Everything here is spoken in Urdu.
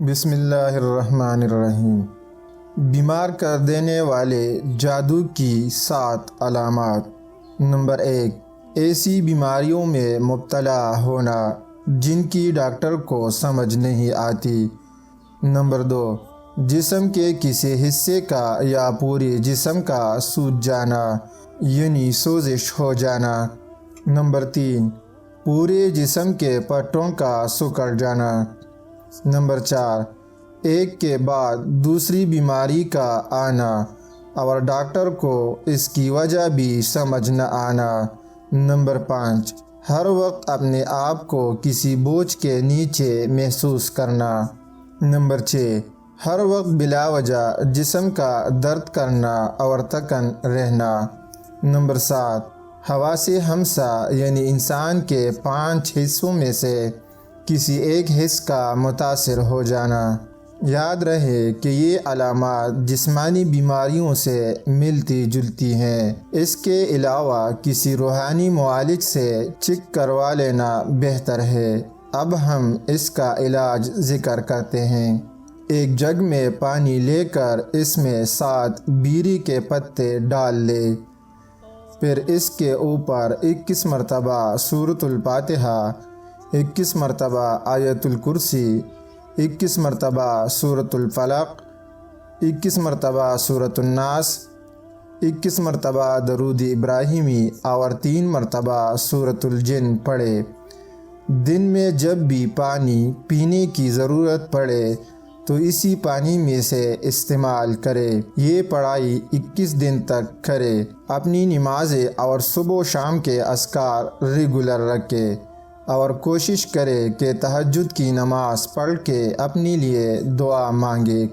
بسم اللہ الرحمن الرحیم۔ بیمار کر دینے والے جادو کی 7 علامات۔ نمبر 1، ایسی بیماریوں میں مبتلا ہونا جن کی ڈاکٹر کو سمجھ نہیں آتی۔ نمبر 2، جسم کے کسی حصے کا یا پورے جسم کا سوج جانا یعنی سوزش ہو جانا۔ نمبر 3، پورے جسم کے پٹھوں کا سکڑ جانا۔ نمبر 4، ایک کے بعد دوسری بیماری کا آنا اور ڈاکٹر کو اس کی وجہ بھی سمجھ نہ آنا۔ نمبر 5، ہر وقت اپنے آپ کو کسی بوجھ کے نیچے محسوس کرنا۔ نمبر 6، ہر وقت بلا وجہ جسم کا درد کرنا اور تکن رہنا۔ نمبر 7، حواس خمسہ یعنی انسان کے 5 حصوں میں سے کسی ایک حص کا متاثر ہو جانا۔ یاد رہے کہ یہ علامات جسمانی بیماریوں سے ملتی جلتی ہیں۔ اس کے علاوہ کسی روحانی معالج سے چیک کروا لینا بہتر ہے۔ اب ہم اس کا علاج ذکر کرتے ہیں۔ ایک جگ میں پانی لے کر اس میں 7 بیری کے پتے ڈال لے، پھر اس کے اوپر 21 مرتبہ سورۃ الفاتحہ، 21 مرتبہ آیت الکرسی، 21 مرتبہ سورۃ الفلق، 21 مرتبہ سورۃ الناس، 21 مرتبہ درود ابراہیمی اور 3 مرتبہ سورۃ الجن پڑھے۔ دن میں جب بھی پانی پینے کی ضرورت پڑے تو اسی پانی میں سے استعمال کرے۔ یہ پڑھائی 21 دن تک کرے۔ اپنی نمازیں اور صبح و شام کے اذکار ریگولر رکھے اور کوشش کرے کہ تہجد کی نماز پڑھ کے اپنے لیے دعا مانگے۔